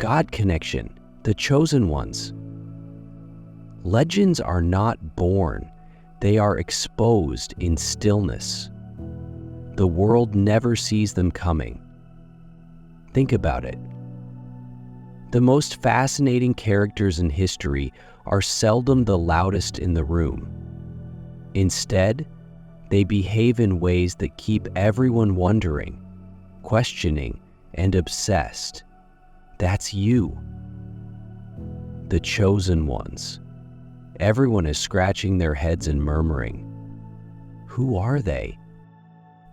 God connection, the chosen ones. Legends are not born, they are exposed in stillness. The world never sees them coming. Think about it. The most fascinating characters in history are seldom the loudest in the room. Instead, they behave in ways that keep everyone wondering, questioning, and obsessed. That's you. The chosen ones. Everyone is scratching their heads and murmuring. Who are they?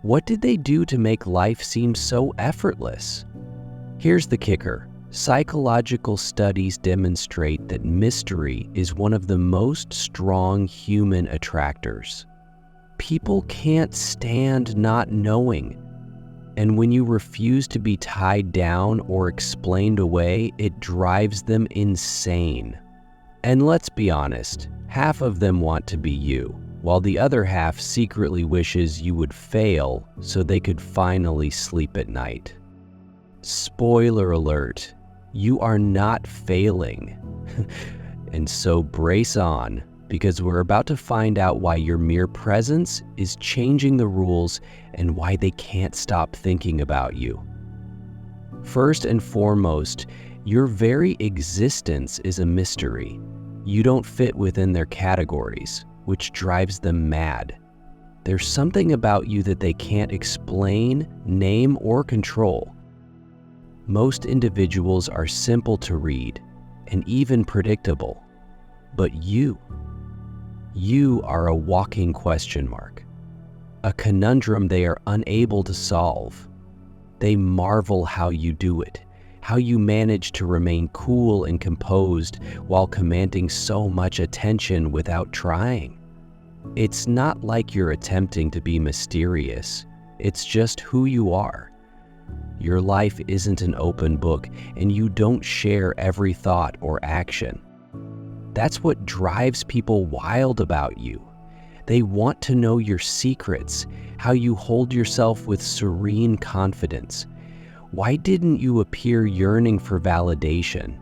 What did they do to make life seem so effortless? Here's the kicker. Psychological studies demonstrate that mystery is one of the most strong human attractors. People can't stand not knowing. And when you refuse to be tied down or explained away, it drives them insane. And let's be honest, half of them want to be you, while the other half secretly wishes you would fail so they could finally sleep at night. Spoiler alert, you are not failing. And so brace on, because we're about to find out why your mere presence is changing the rules and why they can't stop thinking about you. First and foremost, your very existence is a mystery. You don't fit within their categories, which drives them mad. There's something about you that they can't explain, name, or control. Most individuals are simple to read and even predictable, but you are a walking question mark, a conundrum they are unable to solve. They marvel how you do it, how you manage to remain cool and composed while commanding so much attention without trying. It's not like you're attempting to be mysterious, it's just who you are. Your life isn't an open book, and you don't share every thought or action. That's what drives people wild about you. They want to know your secrets, how you hold yourself with serene confidence. Why didn't you appear yearning for validation?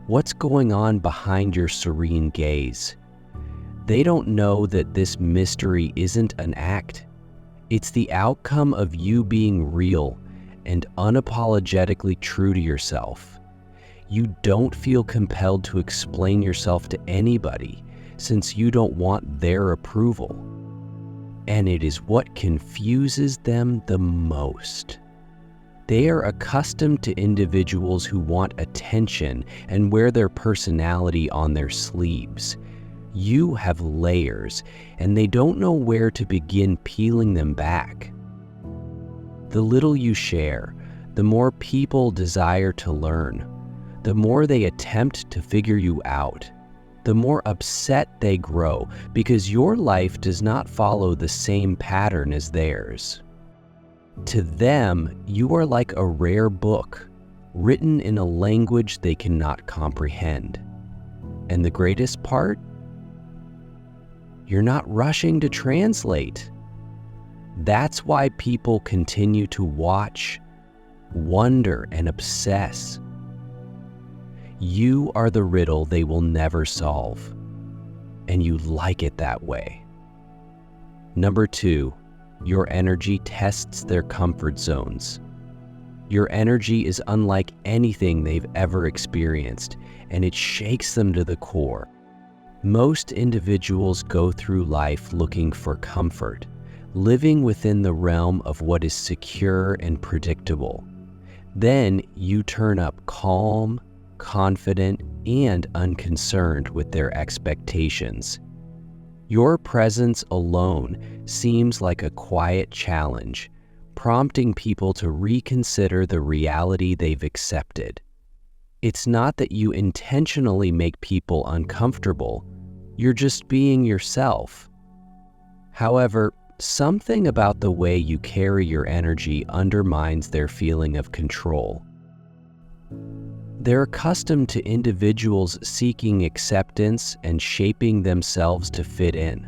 What's going on behind your serene gaze? They don't know that this mystery isn't an act. It's the outcome of you being real and unapologetically true to yourself. You don't feel compelled to explain yourself to anybody since you don't want their approval. And it is what confuses them the most. They are accustomed to individuals who want attention and wear their personality on their sleeves. You have layers, and they don't know where to begin peeling them back. The little you share, the more people desire to learn. The more they attempt to figure you out, the more upset they grow because your life does not follow the same pattern as theirs. To them, you are like a rare book, written in a language they cannot comprehend. And the greatest part? You're not rushing to translate. That's why people continue to watch, wonder, and obsess. You are the riddle they will never solve, and you like it that way. Number 2, your energy tests their comfort zones. Your energy is unlike anything they've ever experienced, and it shakes them to the core. Most individuals go through life looking for comfort, living within the realm of what is secure and predictable. Then you turn up calm, confident, and unconcerned with their expectations. Your presence alone seems like a quiet challenge, prompting people to reconsider the reality they've accepted. It's not that you intentionally make people uncomfortable, you're just being yourself. However, something about the way you carry your energy undermines their feeling of control. They're accustomed to individuals seeking acceptance and shaping themselves to fit in,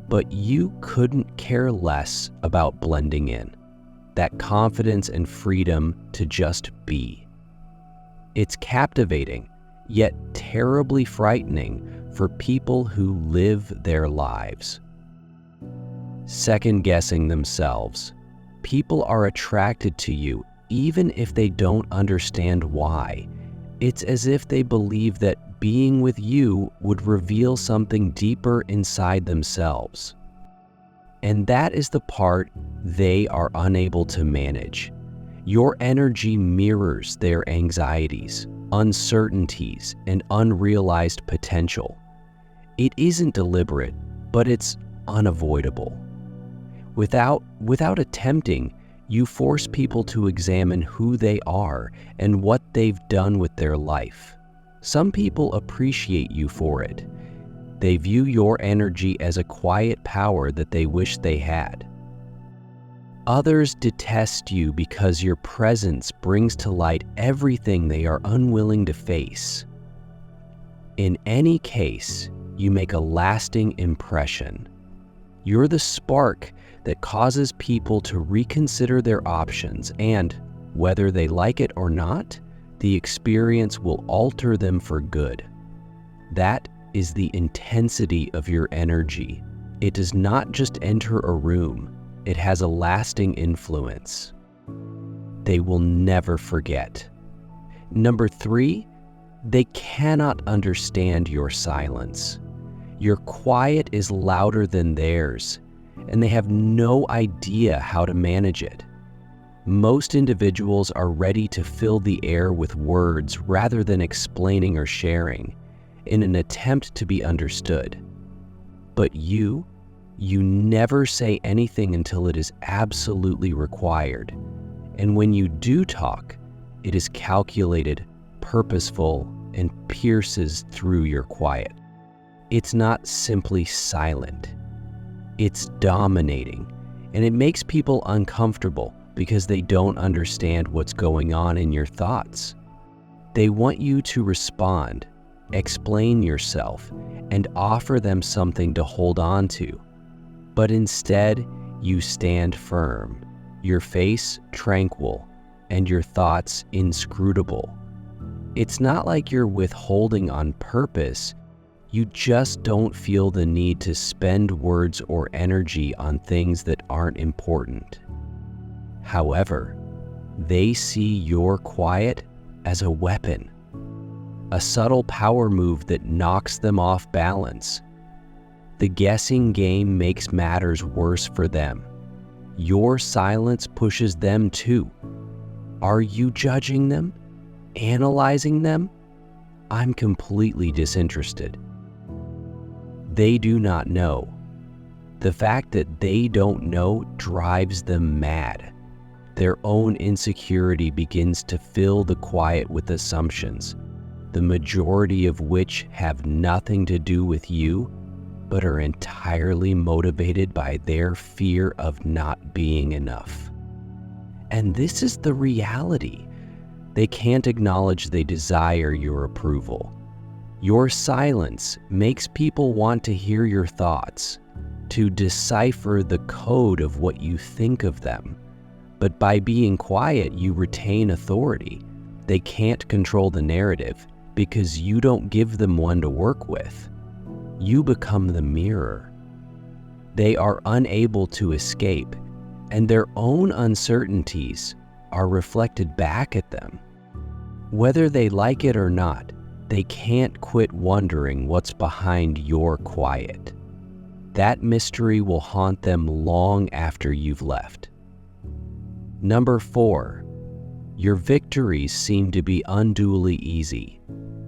but you couldn't care less about blending in, that confidence and freedom to just be. It's captivating, yet terribly frightening for people who live their lives. Second-guessing themselves. People are attracted to you even if they don't understand why. It's as if they believe that being with you would reveal something deeper inside themselves. And that is the part they are unable to manage. Your energy mirrors their anxieties, uncertainties, and unrealized potential. It isn't deliberate, but it's unavoidable. Without attempting, you force people to examine who they are and what they've done with their life. Some people appreciate you for it. They view your energy as a quiet power that they wish they had. Others detest you because your presence brings to light everything they are unwilling to face. In any case, you make a lasting impression. You're the spark that causes people to reconsider their options, and, whether they like it or not, the experience will alter them for good. That is the intensity of your energy. It does not just enter a room, it has a lasting influence. They will never forget. Number 3, they cannot understand your silence. Your quiet is louder than theirs, and they have no idea how to manage it. Most individuals are ready to fill the air with words rather than explaining or sharing, in an attempt to be understood. But you never say anything until it is absolutely required. And when you do talk, it is calculated, purposeful, and pierces through your quiet. It's not simply silent. It's dominating, and it makes people uncomfortable because they don't understand what's going on in your thoughts. They want you to respond, explain yourself, and offer them something to hold on to. But instead, you stand firm, your face tranquil, and your thoughts inscrutable. It's not like you're withholding on purpose. You just don't feel the need to spend words or energy on things that aren't important. However, they see your quiet as a weapon, a subtle power move that knocks them off balance. The guessing game makes matters worse for them. Your silence pushes them too. Are you judging them? Analyzing them? I'm completely disinterested. They do not know. The fact that they don't know drives them mad. Their own insecurity begins to fill the quiet with assumptions, the majority of which have nothing to do with you, but are entirely motivated by their fear of not being enough. And this is the reality. They can't acknowledge they desire your approval. Your silence makes people want to hear your thoughts, to decipher the code of what you think of them. But by being quiet, you retain authority. They can't control the narrative because you don't give them one to work with. You become the mirror. They are unable to escape, and their own uncertainties are reflected back at them. Whether they like it or not, they can't quit wondering what's behind your quiet. That mystery will haunt them long after you've left. Number 4, your victories seem to be unduly easy.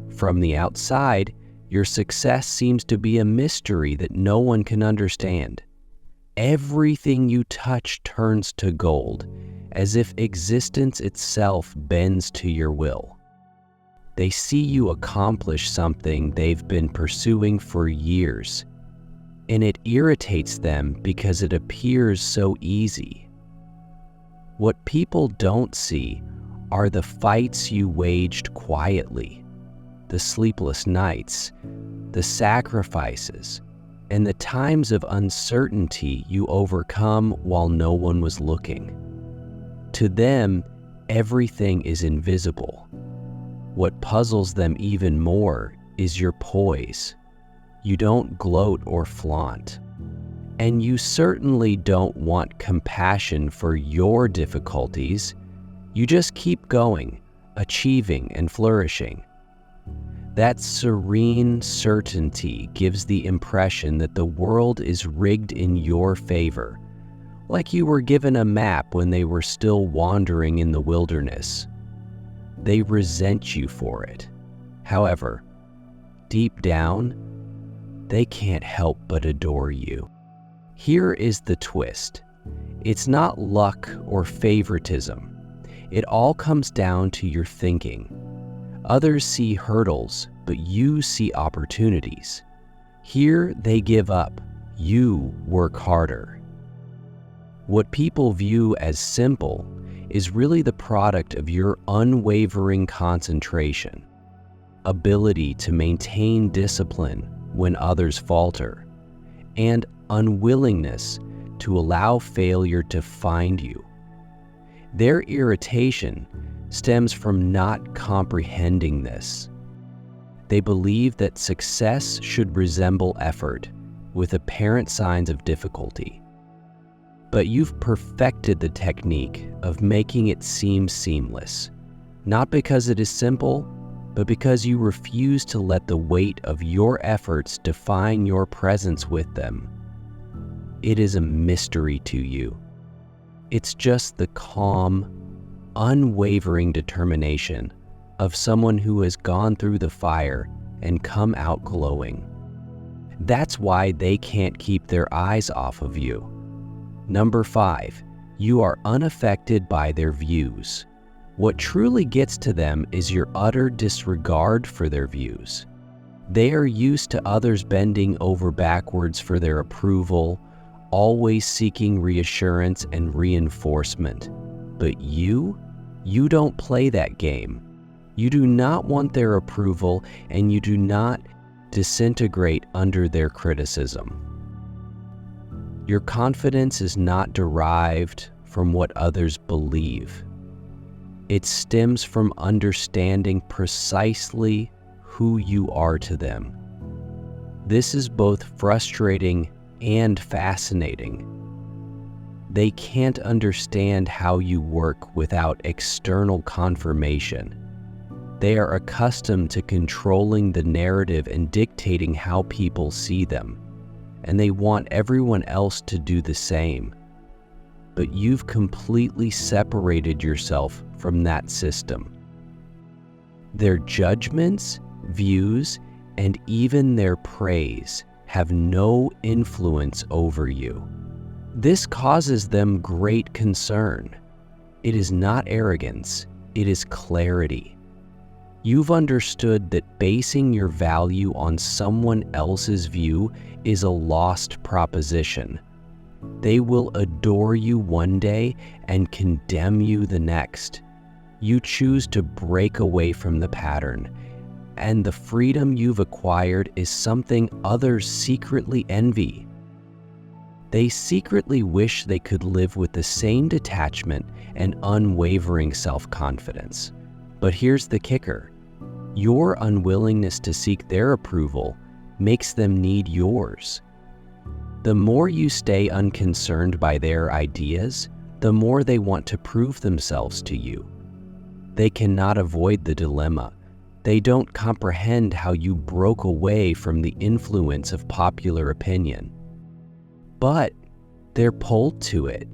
From the outside, your success seems to be a mystery that no one can understand. Everything you touch turns to gold, as if existence itself bends to your will. They see you accomplish something they've been pursuing for years, and it irritates them because it appears so easy. What people don't see are the fights you waged quietly, the sleepless nights, the sacrifices, and the times of uncertainty you overcome while no one was looking. To them, everything is invisible. What puzzles them even more is your poise. You don't gloat or flaunt. And you certainly don't want compassion for your difficulties. You just keep going, achieving and flourishing. That serene certainty gives the impression that the world is rigged in your favor, like you were given a map when they were still wandering in the wilderness. They resent you for it. However, deep down, they can't help but adore you. Here is the twist. It's not luck or favoritism. It all comes down to your thinking. Others see hurdles, but you see opportunities. Here they give up. You work harder. What people view as simple is really the product of your unwavering concentration, ability to maintain discipline when others falter, and unwillingness to allow failure to find you. Their irritation stems from not comprehending this. They believe that success should resemble effort, with apparent signs of difficulty. But you've perfected the technique of making it seem seamless, not because it is simple, but because you refuse to let the weight of your efforts define your presence with them. It is a mystery to you. It's just the calm, unwavering determination of someone who has gone through the fire and come out glowing. That's why they can't keep their eyes off of you. Number 5, you are unaffected by their views. What truly gets to them is your utter disregard for their views. They are used to others bending over backwards for their approval, always seeking reassurance and reinforcement. But you don't play that game. You do not want their approval, and you do not disintegrate under their criticism. Your confidence is not derived from what others believe. It stems from understanding precisely who you are to them. This is both frustrating and fascinating. They can't understand how you work without external confirmation. They are accustomed to controlling the narrative and dictating how people see them, and they want everyone else to do the same. But you've completely separated yourself from that system. Their judgments, views, and even their praise have no influence over you. This causes them great concern. It is not arrogance, it is clarity. You've understood that basing your value on someone else's view is a lost proposition. They will adore you one day and condemn you the next. You choose to break away from the pattern, and the freedom you've acquired is something others secretly envy. They secretly wish they could live with the same detachment and unwavering self-confidence. But here's the kicker. Your unwillingness to seek their approval makes them need yours. The more you stay unconcerned by their ideas, the more they want to prove themselves to you. They cannot avoid the dilemma. They don't comprehend how you broke away from the influence of popular opinion. But they're pulled to it,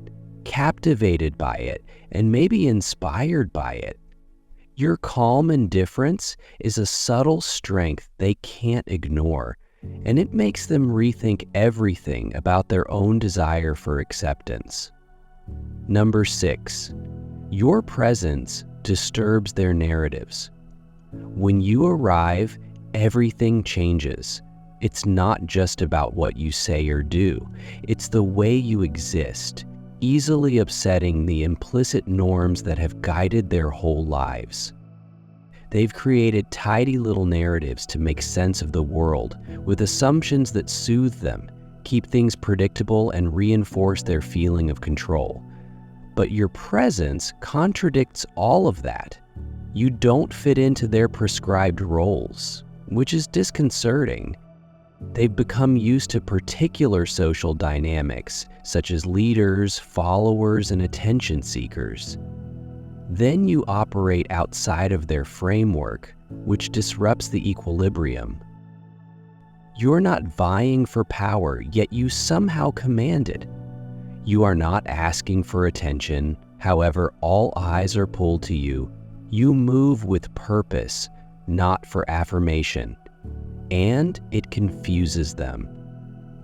captivated by it, and maybe inspired by it. Your calm indifference is a subtle strength they can't ignore, and it makes them rethink everything about their own desire for acceptance. Number 6, your presence disturbs their narratives. When you arrive, everything changes. It's not just about what you say or do. It's the way you exist, easily upsetting the implicit norms that have guided their whole lives. They've created tidy little narratives to make sense of the world, with assumptions that soothe them, keep things predictable, and reinforce their feeling of control. But your presence contradicts all of that. You don't fit into their prescribed roles, which is disconcerting. They've become used to particular social dynamics, such as leaders, followers, and attention seekers. Then you operate outside of their framework, which disrupts the equilibrium. You're not vying for power, yet you somehow command it. You are not asking for attention, however, all eyes are pulled to you. You move with purpose, not for affirmation, and it confuses them.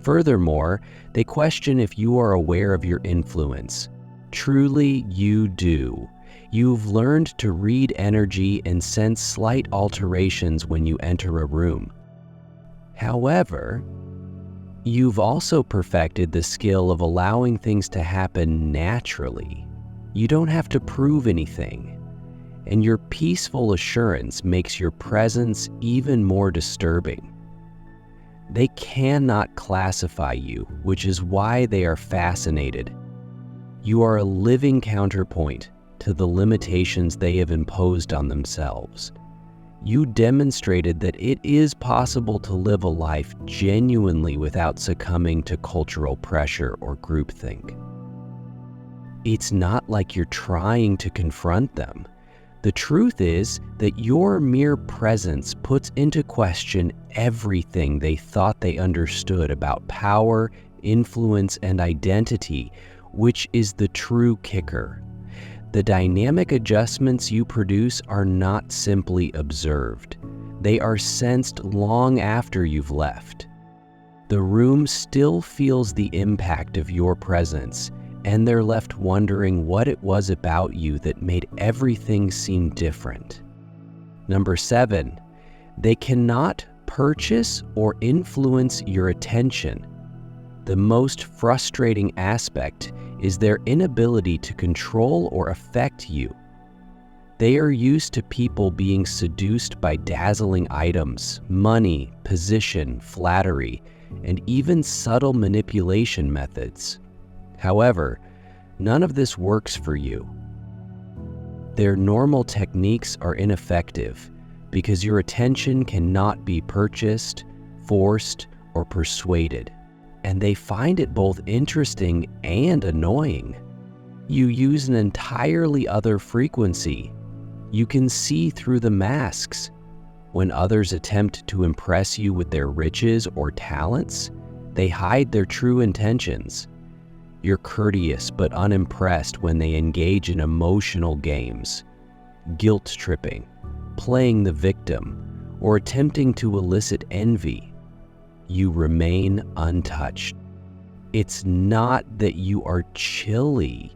Furthermore, they question if you are aware of your influence. Truly, you do. You've learned to read energy and sense slight alterations when you enter a room. However, you've also perfected the skill of allowing things to happen naturally. You don't have to prove anything, and your peaceful assurance makes your presence even more disturbing. They cannot classify you, which is why they are fascinated. You are a living counterpoint to the limitations they have imposed on themselves. You demonstrated that it is possible to live a life genuinely without succumbing to cultural pressure or groupthink. It's not like you're trying to confront them. The truth is that your mere presence puts into question everything they thought they understood about power, influence, and identity, which is the true kicker. The dynamic adjustments you produce are not simply observed. They are sensed long after you've left. The room still feels the impact of your presence, and they're left wondering what it was about you that made everything seem different. Number 7, they cannot purchase or influence your attention. The most frustrating aspect is their inability to control or affect you. They are used to people being seduced by dazzling items, money, position, flattery, and even subtle manipulation methods. However, none of this works for you. Their normal techniques are ineffective because your attention cannot be purchased, forced, or persuaded, and they find it both interesting and annoying. You use an entirely other frequency. You can see through the masks. When others attempt to impress you with their riches or talents, they hide their true intentions. You're courteous but unimpressed when they engage in emotional games, guilt tripping, playing the victim, or attempting to elicit envy. You remain untouched. It's not that you are chilly.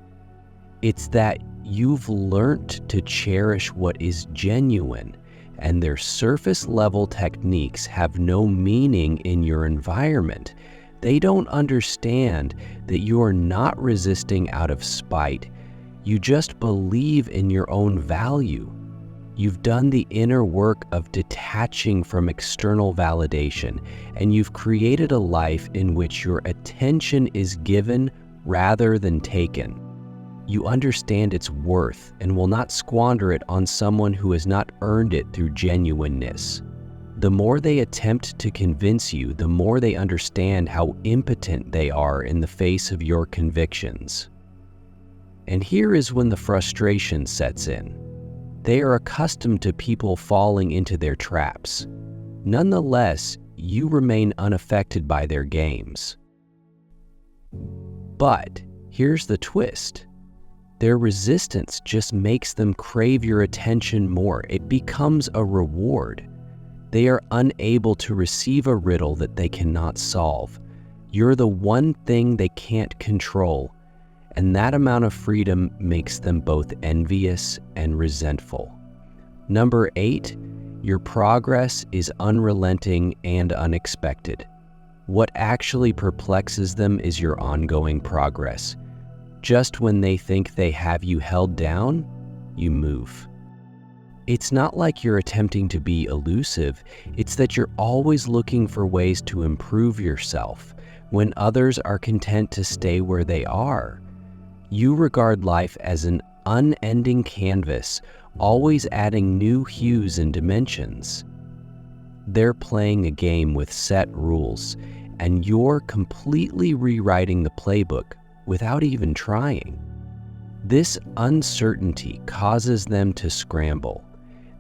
It's that you've learned to cherish what is genuine, and their surface-level techniques have no meaning in your environment. They don't understand that you are not resisting out of spite. You just believe in your own value. You've done the inner work of detaching from external validation, and you've created a life in which your attention is given rather than taken. You understand its worth and will not squander it on someone who has not earned it through genuineness. The more they attempt to convince you, the more they understand how impotent they are in the face of your convictions. And here is when the frustration sets in. They are accustomed to people falling into their traps. Nonetheless, you remain unaffected by their games. But here's the twist. Their resistance just makes them crave your attention more. It becomes a reward. They are unable to receive a riddle that they cannot solve. You're the one thing they can't control, and that amount of freedom makes them both envious and resentful. Number 8, your progress is unrelenting and unexpected. What actually perplexes them is your ongoing progress. Just when they think they have you held down, you move. It's not like you're attempting to be elusive, it's that you're always looking for ways to improve yourself when others are content to stay where they are. You regard life as an unending canvas always adding new hues and dimensions. They're playing a game with set rules, and you're completely rewriting the playbook without even trying. This uncertainty causes them to scramble.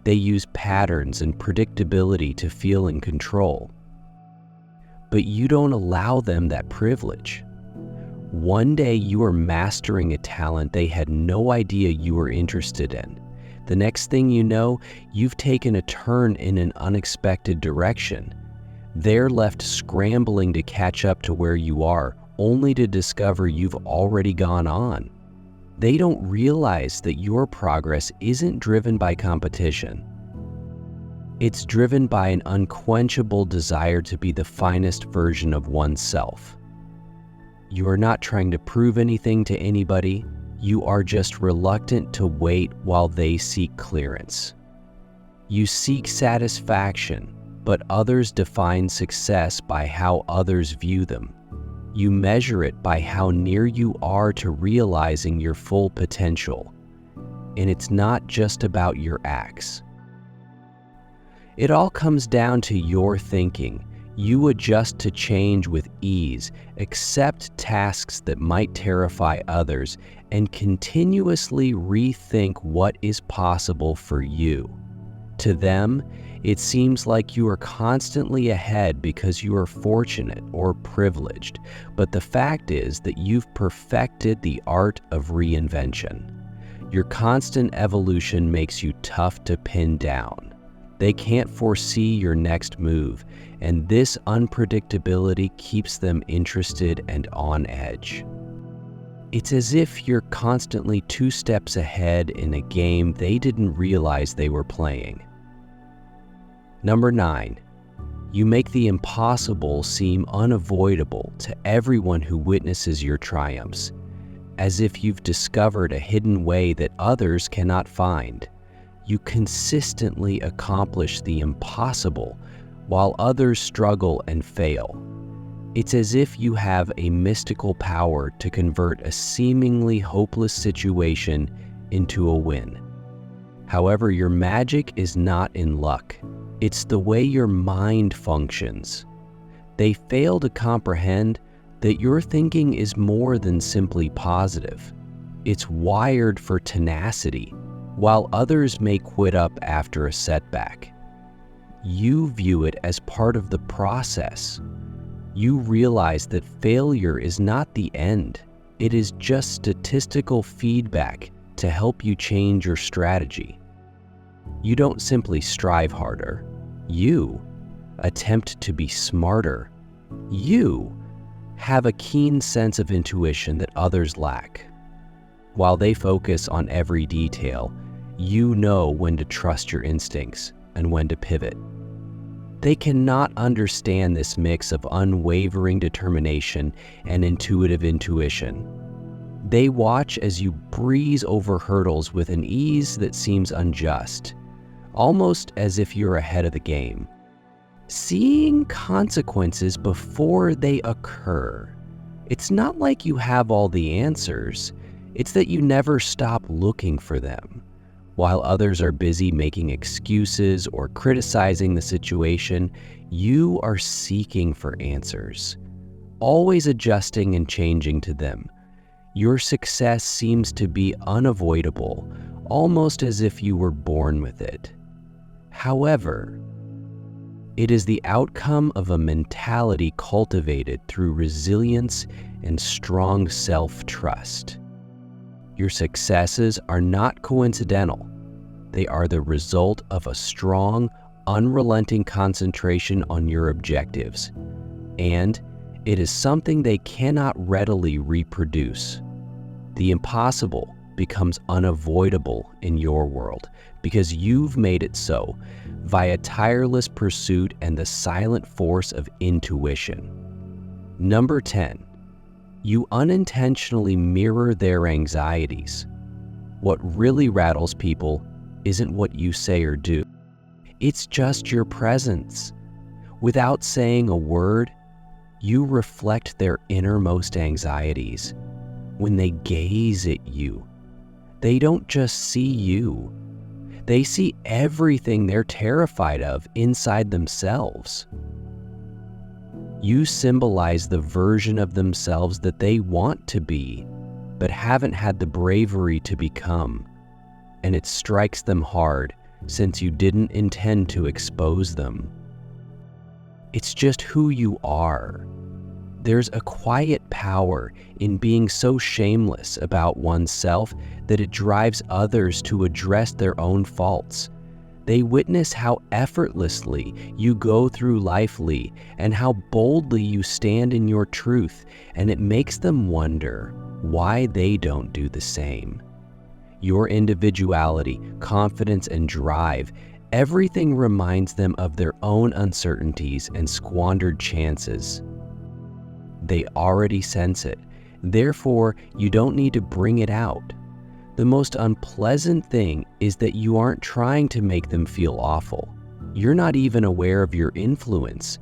They use patterns and predictability to feel in control. But you don't allow them that privilege. One day you are mastering a talent they had no idea you were interested in. The next thing you know, you've taken a turn in an unexpected direction. They're left scrambling to catch up to where you are, only to discover you've already gone on. They don't realize that your progress isn't driven by competition. It's driven by an unquenchable desire to be the finest version of oneself. You are not trying to prove anything to anybody. You are just reluctant to wait while they seek clearance. You seek satisfaction, but others define success by how others view them. You measure it by how near you are to realizing your full potential. And it's not just about your acts. It all comes down to your thinking. You adjust to change with ease, accept tasks that might terrify others, and continuously rethink what is possible for you. To them, it seems like you are constantly ahead because you are fortunate or privileged, but the fact is that you've perfected the art of reinvention. Your constant evolution makes you tough to pin down. They can't foresee your next move, and this unpredictability keeps them interested and on edge. It's as if you're constantly 2 steps ahead in a game they didn't realize they were playing. Number 9, you make the impossible seem unavoidable to everyone who witnesses your triumphs, as if you've discovered a hidden way that others cannot find. You consistently accomplish the impossible while others struggle and fail. It's as if you have a mystical power to convert a seemingly hopeless situation into a win. However, your magic is not in luck. It's the way your mind functions. They fail to comprehend that your thinking is more than simply positive. It's wired for tenacity, while others may quit up after a setback. You view it as part of the process. You realize that failure is not the end. It is just statistical feedback to help you change your strategy. You don't simply strive harder. You attempt to be smarter. You have a keen sense of intuition that others lack. While they focus on every detail, you know when to trust your instincts and when to pivot. They cannot understand this mix of unwavering determination and intuitive intuition. They watch as you breeze over hurdles with an ease that seems unjust, almost as if you're ahead of the game, seeing consequences before they occur. It's not like you have all the answers, it's that you never stop looking for them. While others are busy making excuses or criticizing the situation, you are seeking for answers, always adjusting and changing to them. Your success seems to be unavoidable, almost as if you were born with it. However, it is the outcome of a mentality cultivated through resilience and strong self-trust. Your successes are not coincidental. They are the result of a strong, unrelenting concentration on your objectives, and it is something they cannot readily reproduce. The impossible becomes unavoidable in your world because you've made it so via tireless pursuit and the silent force of intuition. Number 10, you unintentionally mirror their anxieties. What really rattles people isn't what you say or do. It's just your presence. Without saying a word, you reflect their innermost anxieties. When they gaze at you, they don't just see you. They see everything they're terrified of inside themselves. You symbolize the version of themselves that they want to be, but haven't had the bravery to become, and it strikes them hard since you didn't intend to expose them. It's just who you are. There's a quiet power in being so shameless about oneself that it drives others to address their own faults. They witness how effortlessly you go through life, Lee, and how boldly you stand in your truth, and it makes them wonder why they don't do the same. Your individuality, confidence, and drive, everything reminds them of their own uncertainties and squandered chances. They already sense it, therefore you don't need to bring it out. The most unpleasant thing is that you aren't trying to make them feel awful. You're not even aware of your influence.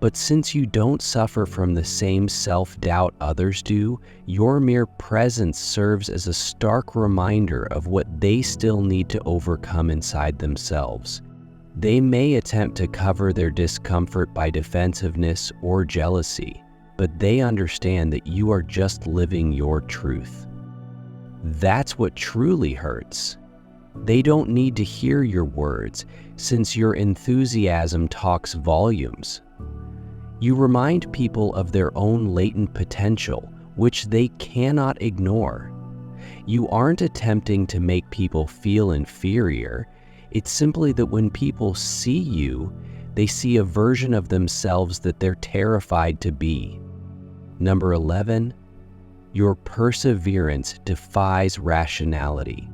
But since you don't suffer from the same self-doubt others do, your mere presence serves as a stark reminder of what they still need to overcome inside themselves. They may attempt to cover their discomfort by defensiveness or jealousy, but they understand that you are just living your truth. That's what truly hurts. They don't need to hear your words, since your enthusiasm talks volumes. You remind people of their own latent potential, which they cannot ignore. You aren't attempting to make people feel inferior. It's simply that when people see you, they see a version of themselves that they're terrified to be. Number 11, your perseverance defies rationality.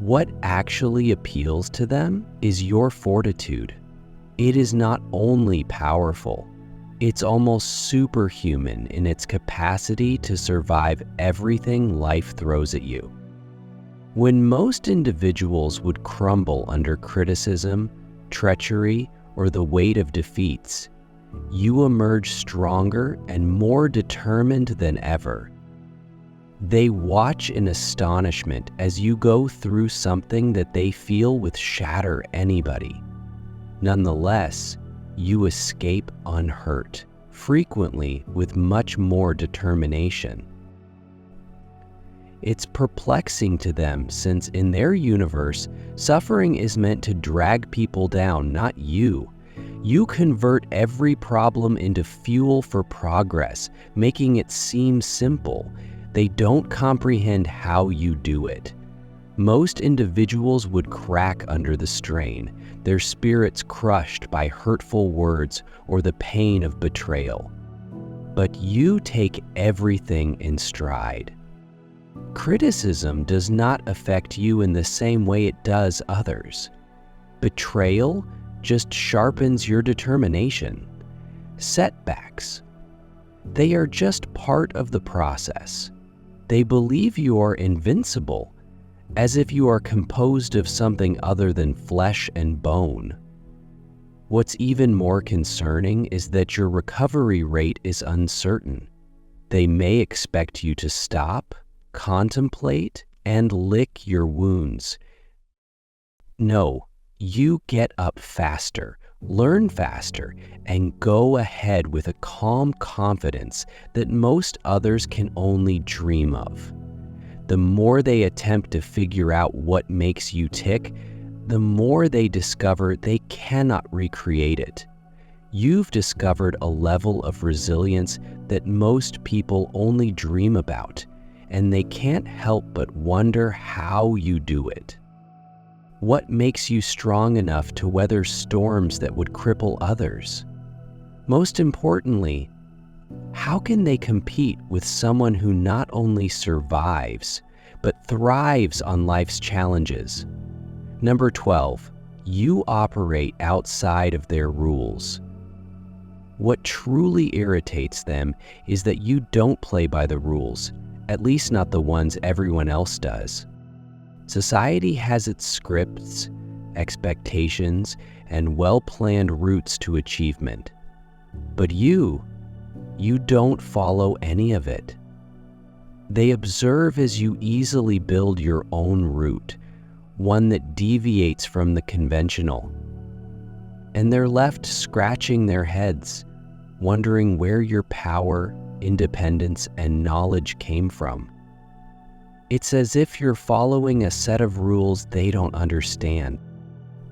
What actually appeals to them is your fortitude. It is not only powerful, it's almost superhuman in its capacity to survive everything life throws at you. When most individuals would crumble under criticism, treachery, or the weight of defeats, you emerge stronger and more determined than ever. They watch in astonishment as you go through something that they feel would shatter anybody. Nonetheless, you escape unhurt, frequently with much more determination. It's perplexing to them since in their universe, suffering is meant to drag people down, not you. You convert every problem into fuel for progress, making it seem simple. They don't comprehend how you do it. Most individuals would crack under the strain, their spirits crushed by hurtful words or the pain of betrayal. But you take everything in stride. Criticism does not affect you in the same way it does others. Betrayal just sharpens your determination. Setbacks, they are just part of the process. They believe you are invincible, as if you are composed of something other than flesh and bone. What's even more concerning is that your recovery rate is uncertain. They may expect you to stop, contemplate, and lick your wounds. No, you get up faster, learn faster, and go ahead with a calm confidence that most others can only dream of. The more they attempt to figure out what makes you tick, the more they discover they cannot recreate it. You've discovered a level of resilience that most people only dream about, and they can't help but wonder how you do it. What makes you strong enough to weather storms that would cripple others? Most importantly, how can they compete with someone who not only survives, but thrives on life's challenges? Number 12, you operate outside of their rules. What truly irritates them is that you don't play by the rules, at least not the ones everyone else does. Society has its scripts, expectations, and well-planned routes to achievement. But you don't follow any of it. They observe as you easily build your own route, one that deviates from the conventional. And they're left scratching their heads, wondering where your power, independence, and knowledge came from. It's as if you're following a set of rules they don't understand.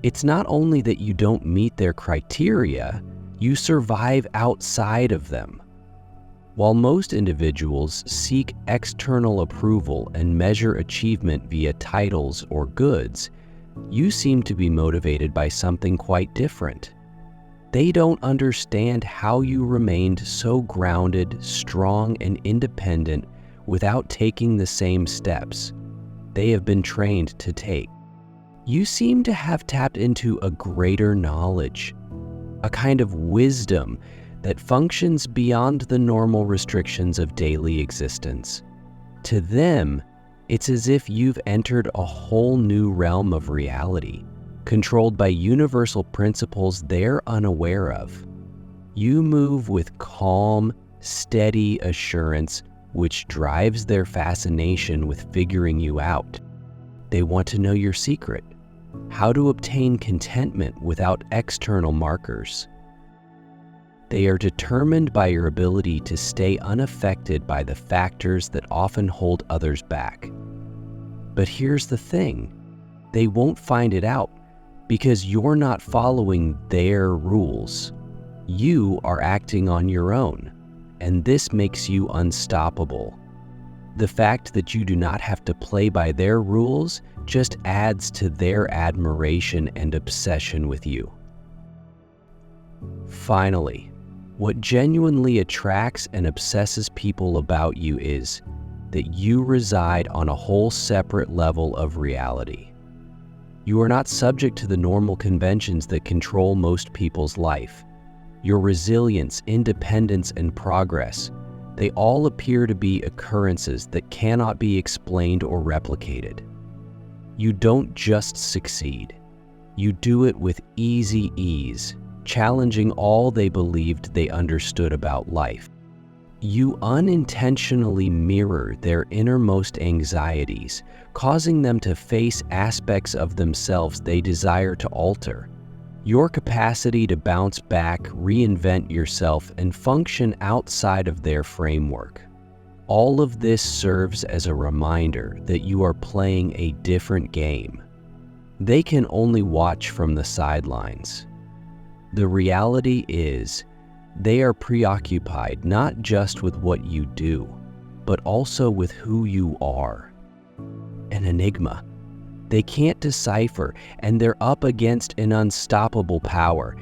It's not only that you don't meet their criteria, you survive outside of them. While most individuals seek external approval and measure achievement via titles or goods, you seem to be motivated by something quite different. They don't understand how you remained so grounded, strong, and independent without taking the same steps they have been trained to take. You seem to have tapped into a greater knowledge, a kind of wisdom that functions beyond the normal restrictions of daily existence. To them, it's as if you've entered a whole new realm of reality, controlled by universal principles they're unaware of. You move with calm, steady assurance, which drives their fascination with figuring you out. They want to know your secret, how to obtain contentment without external markers. They are determined by your ability to stay unaffected by the factors that often hold others back. But here's the thing, they won't find it out because you're not following their rules. You are acting on your own, and this makes you unstoppable. The fact that you do not have to play by their rules just adds to their admiration and obsession with you. Finally, what genuinely attracts and obsesses people about you is that you reside on a whole separate level of reality. You are not subject to the normal conventions that control most people's life. Your resilience, independence, and progress, they all appear to be occurrences that cannot be explained or replicated. You don't just succeed. You do it with easy ease, challenging all they believed they understood about life. You unintentionally mirror their innermost anxieties, causing them to face aspects of themselves they desire to alter. Your capacity to bounce back, reinvent yourself, and function outside of their framework. All of this serves as a reminder that you are playing a different game. They can only watch from the sidelines. The reality is, they are preoccupied not just with what you do, but also with who you are. An enigma. They can't decipher, and they're up against an unstoppable power.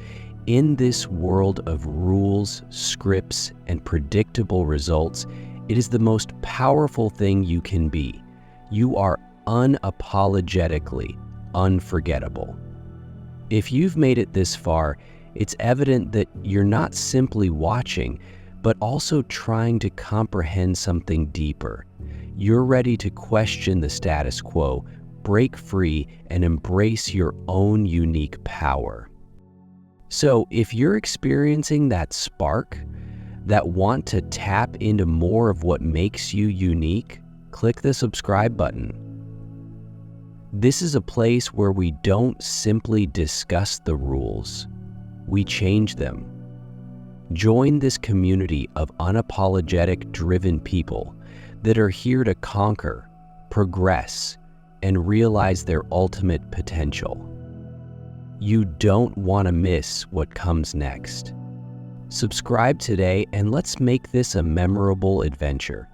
In this world of rules, scripts, and predictable results, it is the most powerful thing you can be. You are unapologetically unforgettable. If you've made it this far, it's evident that you're not simply watching, but also trying to comprehend something deeper. You're ready to question the status quo, break free, and embrace your own unique power. So if you're experiencing that spark, that want to tap into more of what makes you unique, click the subscribe button. This is a place where we don't simply discuss the rules, we change them. Join this community of unapologetic, driven people that are here to conquer, progress, and realize their ultimate potential. You don't want to miss what comes next. Subscribe today and let's make this a memorable adventure.